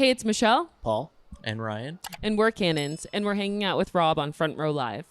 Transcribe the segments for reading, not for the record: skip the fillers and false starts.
Hey, it's Michelle. Paul. And Ryan. And we're Cannons. And we're hanging out with Rob on Front Row Live.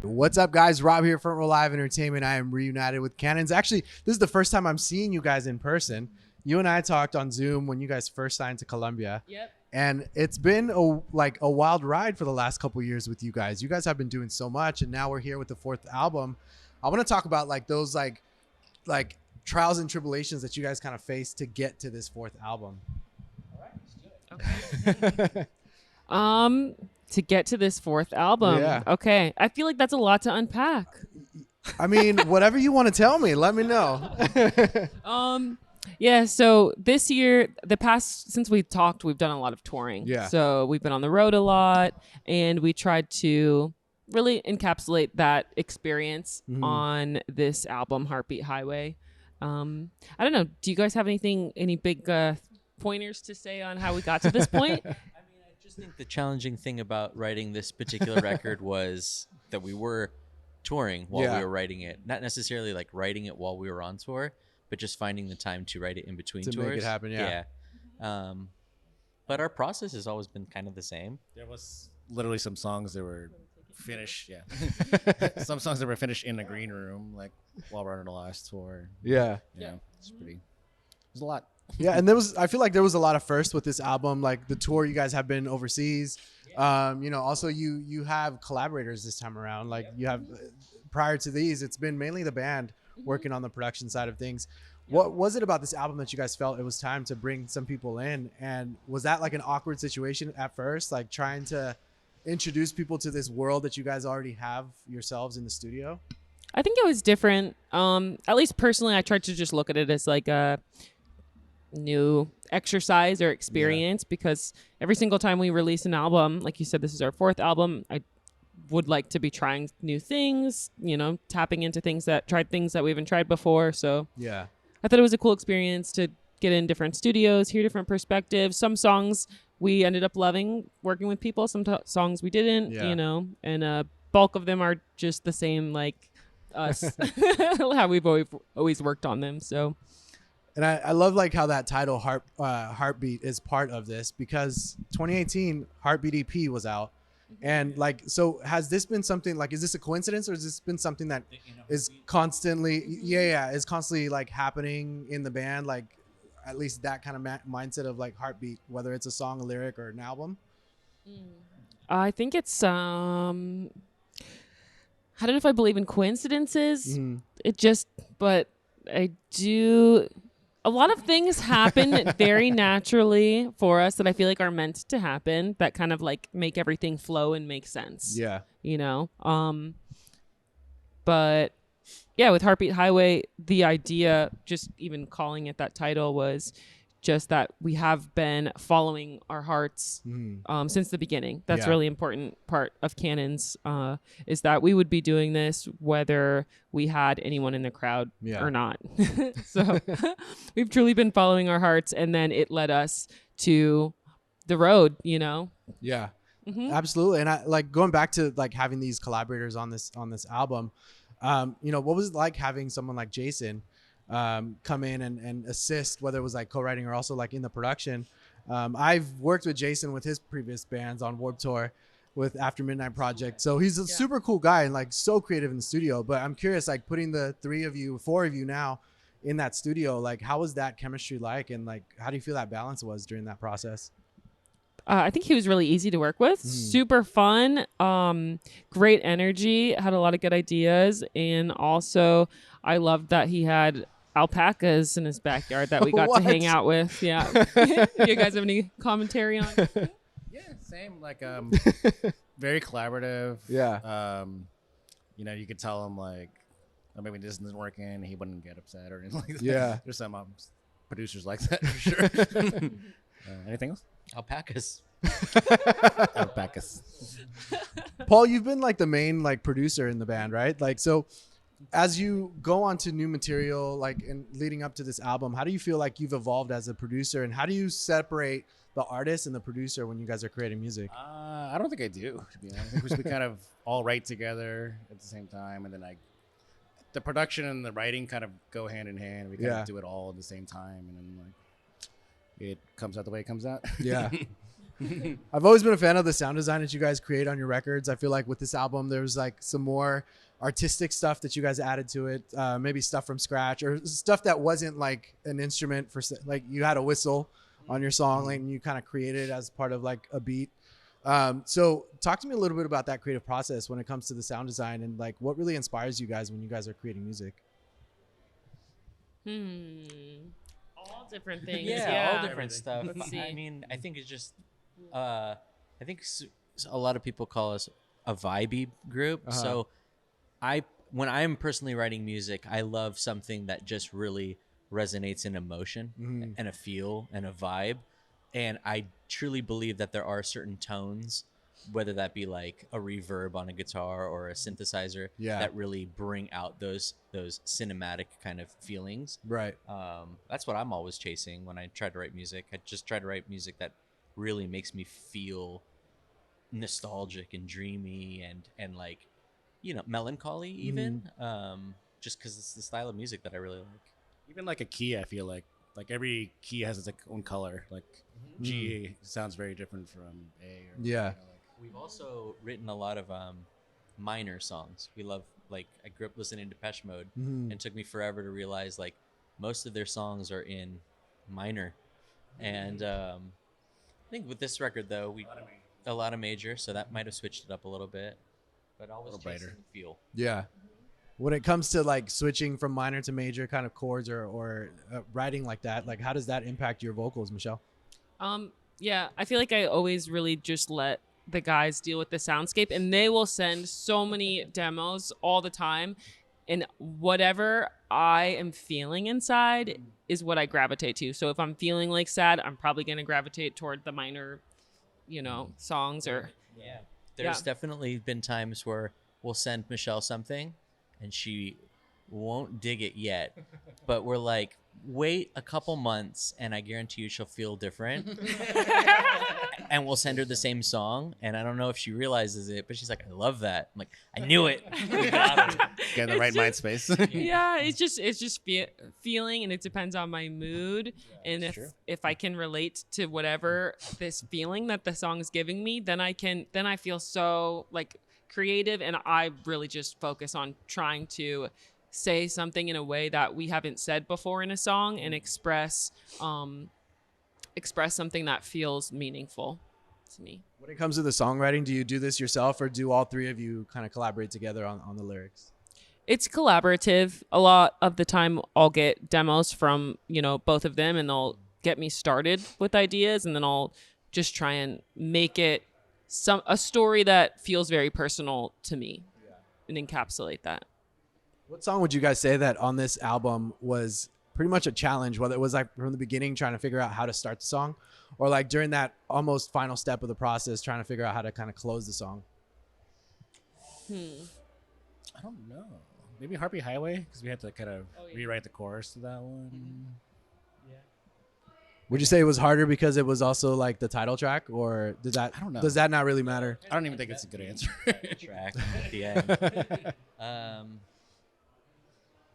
What's up, guys? Rob here, Front Row Live Entertainment. I am reunited with Cannons. Actually, this is the first time I'm seeing you guys in person. You and I talked on Zoom when you guys first signed to Columbia. Yep. And it's been a wild ride for the last couple of years with you guys. You guys have been doing so much, and now we're here with the fourth album. I want to talk about those trials and tribulations that you guys kind of faced to get to this fourth album. All right, let's do it. Okay. To get to this fourth album. Yeah. Okay. I feel like that's a lot to unpack. I mean, whatever you want to tell me, let me know. Yeah, so this year, since we talked, we've done a lot of touring. Yeah. So we've been on the road a lot, and we tried to really encapsulate that experience on this album, Heartbeat Highway. I don't know. Do you guys have any big pointers to say on how we got to this point? I just think the challenging thing about writing this particular record was that we were touring while we were writing it. Not necessarily like writing it while we were on tour, but just finding the time to write it in between tours. To make it happen, yeah. But our process has always been kind of the same. There was literally some songs that were finished, some songs that were finished in the green room, like while we're on the last tour. Yeah. It's pretty. There's a lot. Yeah, and I feel like there was a lot of firsts with this album, like the tour you guys have been overseas. Also you have collaborators this time around. Like you have, prior to these, it's been mainly the band working on the production side of things. What was it about this album that you guys felt it was time to bring some people in? And was that like an awkward situation at first, like trying to introduce people to this world that you guys already have yourselves in the studio? I think it was different. At least personally, I tried to just look at it as like a new exercise or experience, because every single time we release an album, like you said, this is our fourth album, I would like to be trying new things, tapping into things that we haven't tried before. So yeah, I thought it was a cool experience to get in different studios, hear different perspectives. Some songs we ended up loving working with people, some songs we didn't, and a bulk of them are just the same, like us, how we've always worked on them. So. And I love like how that title Heartbeat is part of this, because 2018 Heartbeat EP was out. And so has this been something is this a coincidence, or has this been something that is constantly, is constantly like happening in the band? Like at least that kind of mindset of like Heartbeat, whether it's a song, a lyric, or an album? I think it's, I don't know if I believe in coincidences. But I do. A lot of things happen very naturally for us that I feel like are meant to happen, that kind of like make everything flow and make sense. Yeah. But yeah, with Heartbeat Highway, the idea, just even calling it that title, was just that we have been following our hearts since the beginning. That's a really important part of Cannons, is that we would be doing this whether we had anyone in the crowd or not. So we've truly been following our hearts, and then it led us to the road, Yeah, absolutely. And I like going back to like having these collaborators on this album. What was it like having someone like Jason come in and assist, whether it was like co-writing or also like in the production? I've worked with Jason with his previous bands on Warped Tour with After Midnight Project, so he's a super cool guy and like so creative in the studio. But I'm curious, like putting the four of you now in that studio, like how was that chemistry like, and like how do you feel that balance was during that process? I think he was really easy to work with, super fun, great energy, had a lot of good ideas. And also I loved that he had alpacas in his backyard that we got to hang out with. Yeah. You guys have any commentary on? Yeah, same. Like, very collaborative. Yeah. You could tell him like, maybe this isn't working, he wouldn't get upset or anything like that. Yeah. There's some producers like that for sure. Anything else? Alpacas. Alpacas. Paul, you've been like the main like producer in the band, right? Like, so as you go on to new material, like and leading up to this album, how do you feel like you've evolved as a producer, and how do you separate the artist and the producer when you guys are creating music? I don't think I do, to be honest. I think we kind of all write together at the same time, and then the production and the writing kind of go hand in hand. We kind of do it all at the same time, and then like it comes out the way it comes out. Yeah. I've always been a fan of the sound design that you guys create on your records. I feel like with this album, there's like some more artistic stuff that you guys added to it, maybe stuff from scratch or stuff that wasn't like an instrument for, like you had a whistle on your song and you kind of created it as part of like a beat. So talk to me a little bit about that creative process when it comes to the sound design and like what really inspires you guys when you guys are creating music. All different things. Yeah, all different stuff. Let's see. I mean, I think it's just, I think a lot of people call us a vibey group. So when I'm personally writing music, I love something that just really resonates in emotion and a feel and a vibe. And I truly believe that there are certain tones, whether that be like a reverb on a guitar or a synthesizer, that really bring out those cinematic kind of feelings. Right. That's what I'm always chasing when I try to write music. I just try to write music that really makes me feel nostalgic and dreamy and like, melancholy even. Just because it's the style of music that I really like. Even like a key, I feel like every key has its own color. Like G sounds very different from A. Or, We've also written a lot of minor songs. We love, like, I grew up listening to Depeche Mode, and it took me forever to realize like most of their songs are in minor. And I think with this record though, we a lot of major, so that might have switched it up a little bit, but always chasing the feel. Yeah. When it comes to like switching from minor to major kind of chords or writing like that, like how does that impact your vocals, Michelle? Yeah, I feel like I always really just let the guys deal with the soundscape, and they will send so many demos all the time, and whatever I am feeling inside is what I gravitate to. So if I'm feeling like sad, I'm probably going to gravitate toward the minor, songs or There's definitely been times where we'll send Michelle something and she won't dig it yet, but we're like, wait a couple months and I guarantee you she'll feel different. And we'll send her the same song, and I don't know if she realizes it, but she's like, I love that. I'm like, I knew it. We got it. Get in the right mind space. Yeah, it's just feeling, and it depends on my mood. And if I can relate to whatever this feeling that the song is giving me, then I feel so like creative, and I really just focus on trying to say something in a way that we haven't said before in a song, and express something that feels meaningful to me. When it comes to the songwriting, do you do this yourself or do all three of you kind of collaborate together on the lyrics? It's collaborative. A lot of the time I'll get demos from, both of them, and they'll get me started with ideas, and then I'll just try and make it a story that feels very personal to me and encapsulate that. What song would you guys say that on this album was pretty much a challenge, whether it was like from the beginning trying to figure out how to start the song, or like during that almost final step of the process trying to figure out how to kind of close the song? I don't know. Maybe Harpy Highway, because we had to kind of rewrite the chorus to that one. Would you say it was harder because it was also like the title track, or I don't know. Does that not really matter? I don't even think it's a good answer. Track at the end.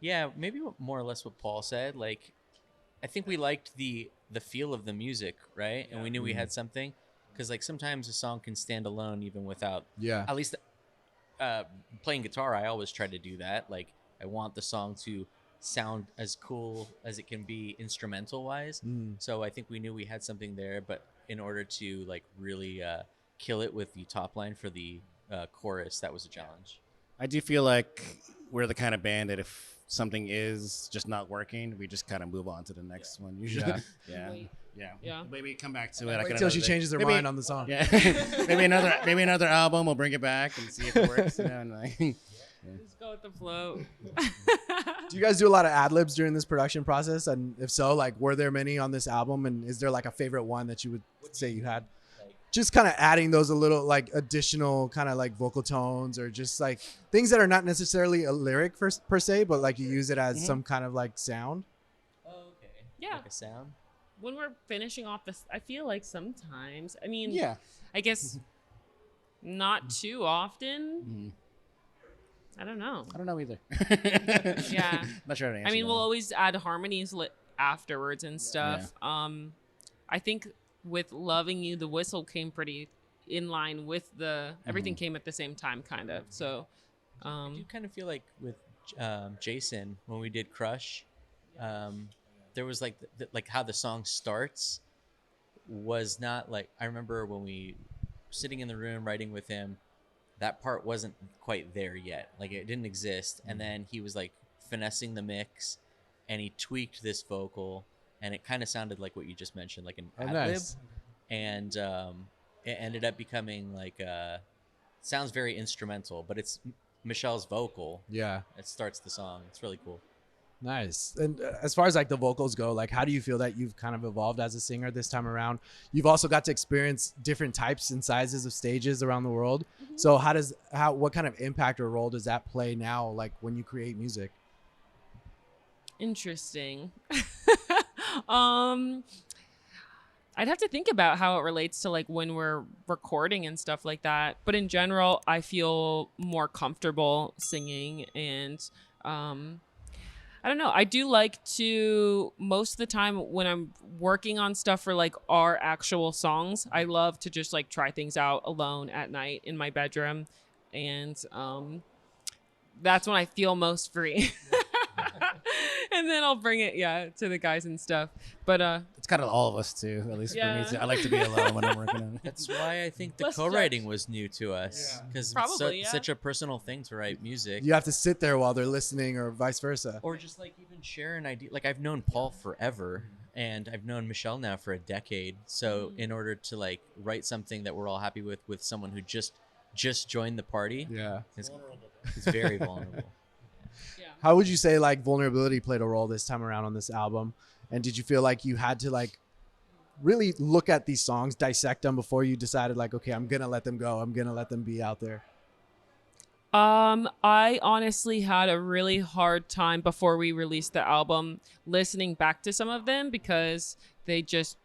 Yeah, maybe more or less what Paul said. Like, I think we liked the feel of the music, right? And we knew we had something, because like sometimes a song can stand alone even without. At least playing guitar, I always try to do that. Like, I want the song to sound as cool as it can be instrumental wise. So I think we knew we had something there, but in order to like really kill it with the top line for the chorus, that was a challenge. I do feel like we're the kind of band that if something is just not working, we just kind of move on to the next one usually. Yeah. Maybe come back to it until she changes her mind on the song. Yeah. maybe another album, we'll bring it back and see if it works. And like, Just go with the flow. Do you guys do a lot of ad-libs during this production process? And if so, like, were there many on this album? And is there like a favorite one that you would say you had? Just kind of adding those a little like additional kind of like vocal tones, or just like things that are not necessarily a lyric per se, but like you use it as some kind of like sound. Oh, okay. Yeah. Like a sound. when we're finishing off this, I feel like sometimes, I mean, Yeah. I guess not too often. I don't know. I don't know either. Yeah. Not sure how to answer I mean, that we'll one. always add harmonies afterwards and stuff. I think with Loving You, the whistle came pretty in line with the everything came at the same time, kind of. So I do kind of feel like with Jason when we did Crush, there was like like how the song starts was not like, I remember when we were sitting in the room writing with him, that part wasn't quite there yet. Like it didn't exist. And then he was like finessing the mix and he tweaked this vocal and it kind of sounded like what you just mentioned, like an Adlib. Nice. And it ended up becoming like sounds very instrumental, but it's Michelle's vocal. Yeah. It starts the song. It's really cool. Nice. And as far as like the vocals go, like how do you feel that you've kind of evolved as a singer this time around? You've also got to experience different types and sizes of stages around the world. So what kind of impact or role does that play now, like when you create music? interesting. I'd have to think about how it relates to like when we're recording and stuff like that. But in general, I feel more comfortable singing and I don't know. I do like to, most of the time when I'm working on stuff for like our actual songs, I love to just like try things out alone at night in my bedroom. And that's when I feel most free. And then I'll bring it, to the guys and stuff. But It's kind of all of us too, at least for me too. I like to be alone when I'm working on it. That's why I think the Let's co-writing was new to us, because Probably, it's such a personal thing to write music. You have to sit there while they're listening or vice versa. Or just like even share an idea. Like I've known Paul forever and I've known Michelle now for a decade. So in order to like write something that we're all happy with someone who just joined the party, Yeah. it's very vulnerable. How would you say like vulnerability played a role this time around on this album? And did you feel like you had to like really look at these songs, dissect them before you decided like, okay, I'm going to let them go. I'm going to let them be out there. I honestly had a really hard time before we released the album listening back to some of them because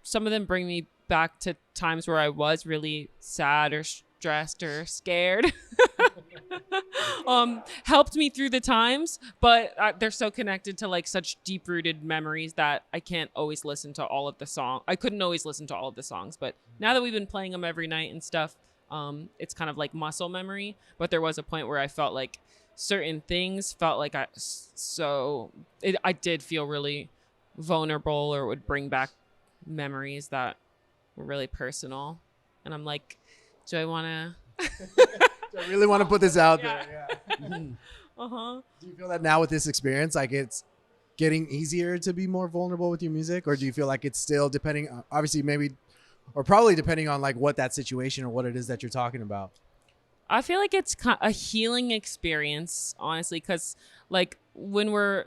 some of them bring me back to times where I was really sad or stressed or scared. Helped me through the times, but they're so connected to like such deep-rooted memories that I can't always listen to all of the songs. I couldn't always listen to all of the songs, but now that we've been playing them every night and stuff, it's kind of like muscle memory. But there was a point where I felt like certain things felt like I did feel really vulnerable or would bring back memories that were really personal. And I'm like, do I want to... I really want to put this out there. Yeah. Uh-huh. Do you feel that now with this experience, like it's getting easier to be more vulnerable with your music? Or do you feel like it's still depending, obviously maybe, or probably depending on like what that situation or what it is that you're talking about? I feel like it's a healing experience, honestly, because like when we're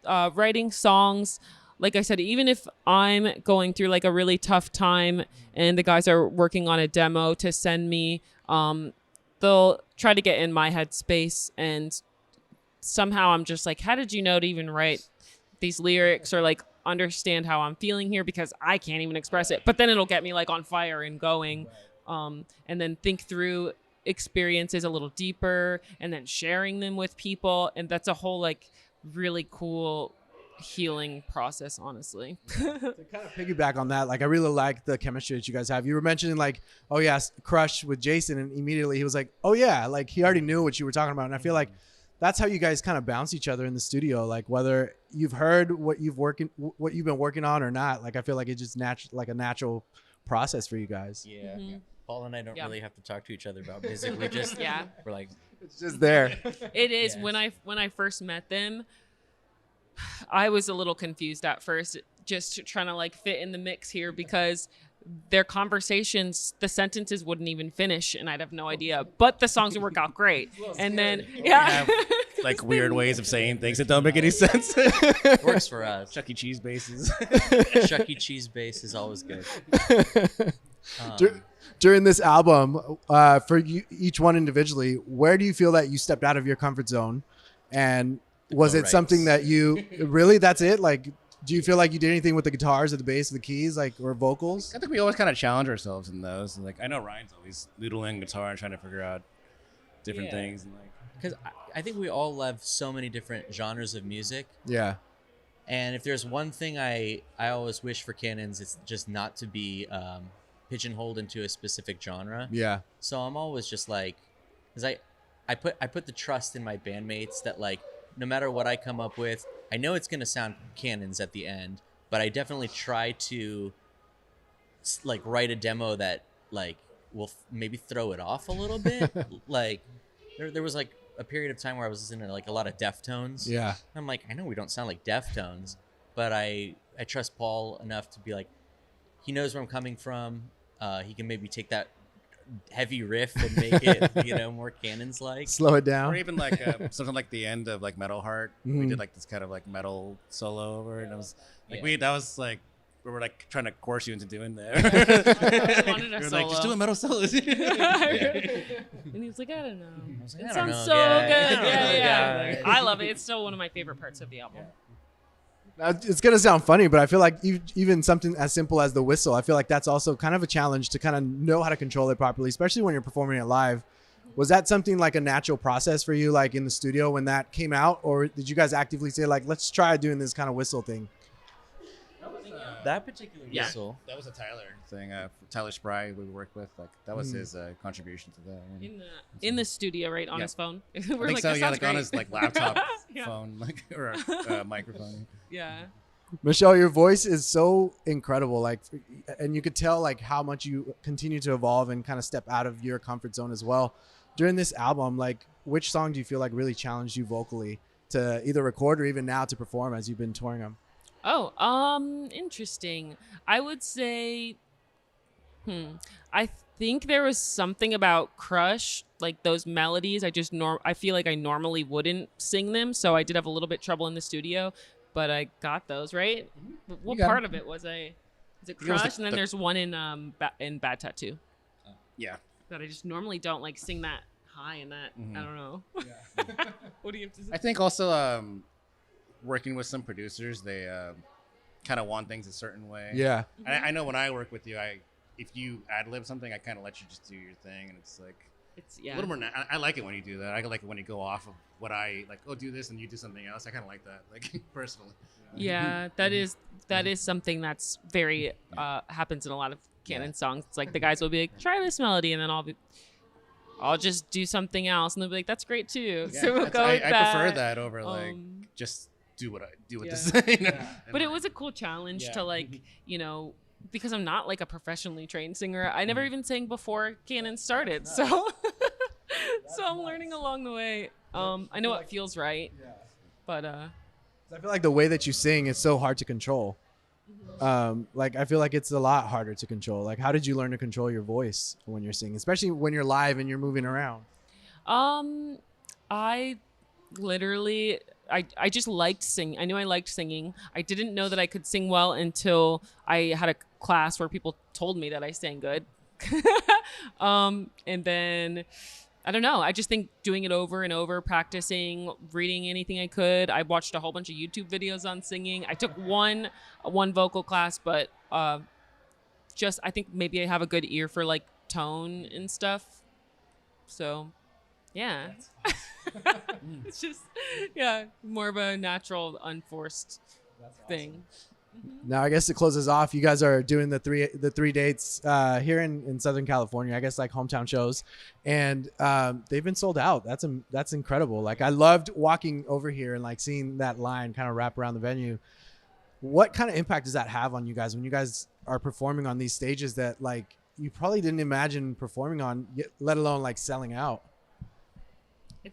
writing songs, like I said, even if I'm going through like a really tough time and the guys are working on a demo to send me, they'll try to get in my headspace and somehow I'm just like, how did you know to even write these lyrics or like understand how I'm feeling here because I can't even express it. But then it'll get me like on fire and going, and then think through experiences a little deeper and then sharing them with people. And that's a whole like really cool healing process, honestly. To kind of piggyback on that, like I really like the chemistry that you guys have. You were mentioning like, oh yeah, Crush with Jason, and immediately he was like, oh yeah, like he already knew what you were talking about. And I feel like that's how you guys kind of bounce each other in the studio, like whether you've heard what you've been working on or not. Like I feel like it's just like a natural process for you guys. Yeah. Paul and I don't really have to talk to each other about music. We just we're like, it's just there. It is. When I first met them, I was a little confused at first, just trying to like fit in the mix here because their conversations, the sentences wouldn't even finish and I'd have no idea, but the songs would work out great. And then, We have like weird ways of saying things that don't make any sense. works for us. Chuck E. Cheese bases. Chuck E. Cheese base is always good. During this album, for you, each one individually, where do you feel that you stepped out of your comfort zone? And was it something that you really, that's it? Like Do you feel like you did anything with the guitars or the bass or the keys, like, or vocals? I think we always kind of challenge ourselves in those. And like I know Ryan's always noodling guitar and trying to figure out different things. And like, because I think we all love so many different genres of music. Yeah. And if there's one thing I always wish for Cannons, it's just not to be pigeonholed into a specific genre. Yeah. So I'm always just like, because I put the trust in my bandmates that like no matter what I come up with, I know it's gonna sound Cannons at the end, but I definitely try to like write a demo that like will maybe throw it off a little bit. Like there was like a period of time where I was listening to like a lot of Deftones. Yeah. I'm like, I know we don't sound like Deftones, but I trust Paul enough to be like, he knows where I'm coming from. He can maybe take that heavy riff and make it, more Cannons like. Slow it down. or even like something like the end of like Metal Heart. We did like this kind of like metal solo over it. And it was like that was like we were like trying to coerce you into doing that. I wanted a We were solo. like, just do a metal solos. And he was like, I don't know. like, It I don't sounds know. so Yeah. good. Yeah. Yeah. I love it. It's still one of my favorite parts of the album. Now, it's gonna sound funny, but I feel like even something as simple as the whistle, I feel like that's also kind of a challenge to kind of know how to control it properly, especially when you're performing it live. Was that something like a natural process for you, like in the studio when that came out, or did you guys actively say like, let's try doing this kind of whistle thing? That particular whistle. That was a Tyler thing. Tyler Spry we worked with. Like that was his contribution to that. one. In the studio, right on his phone. I We're think like, so. that Yeah, sounds like on great. his like laptop Yeah. phone, like or microphone. Yeah. Michelle, your voice is so incredible, like, and you could tell like how much you continue to evolve and kind of step out of your comfort zone as well. During this album, like, which song do you feel like really challenged you vocally to either record or even now to perform as you've been touring them? Oh, interesting. I would say, I think there was something about Crush, like those melodies. I feel like I normally wouldn't sing them, so I did have a little bit trouble in the studio, but I got those right. What got part them. of it was I? Is it think it was Crush? And then the- there's one in Bad Tattoo Yeah. that I just normally don't like sing that high in that. I don't know. What do you have to say? I think also working with some producers, they kind of want things a certain way. Yeah. I know when I work with you, if you ad-lib something, I kind of let you just do your thing, and it's like It's a little more. I like it when you do that. I like it when you go off of what I like. Oh, do this, and you do something else. I kind of like that, like personally. Yeah, that is something that's very happens in a lot of Canon songs. It's like the guys will be like, try this melody, and then I'll just do something else, and they'll be like, that's great too. Yeah, So we'll go with I that. prefer that over like Um, just do what I do with yeah. this thing. But it was a cool challenge Yeah. to like, because I'm not like a professionally trained singer. I never even sang before Canon started, so so I'm learning along the way. I know what feels right, but I feel like the way that you sing is so hard to control. Like I feel like it's a lot harder to control. Like, how did you learn to control your voice when you're singing, especially when you're live and you're moving around? I literally I just liked singing. I knew I liked singing. I didn't know that I could sing well until I had a class where people told me that I sang good. And then I don't know. I just think doing it over and over, practicing, reading anything I could. I watched a whole bunch of YouTube videos on singing. I took one vocal class, but just I think maybe I have a good ear for like tone and stuff. So, yeah. It's just more of a natural, unforced thing. Now, I guess to close us off, you guys are doing the three dates here in Southern California. I guess like hometown shows, and they've been sold out. That's incredible. Like I loved walking over here and like seeing that line kind of wrap around the venue. What kind of impact does that have on you guys when you guys are performing on these stages that like you probably didn't imagine performing on, let alone like selling out? I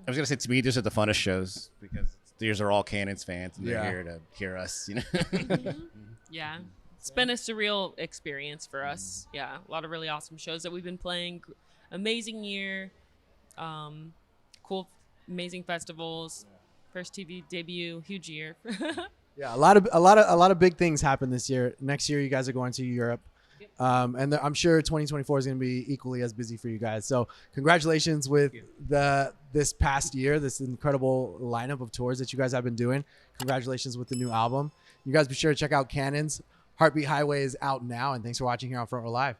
was gonna say to me, these are the funnest shows because these are all Cannons fans and they're Yeah. here to hear us. Yeah. It's been a surreal experience for us. Yeah. A lot of really awesome shows that we've been playing. Amazing year. Cool, amazing festivals. First TV debut, huge year. Yeah, a lot of big things happen this year. Next year, you guys are going to Europe, and I'm sure 2024 is going to be equally as busy for you guys. So, congratulations with this past year, this incredible lineup of tours that you guys have been doing. Congratulations with the new album. You guys be sure to check out Cannon's Heartbeat Highway is out now. And thanks for watching here on Front Row Live.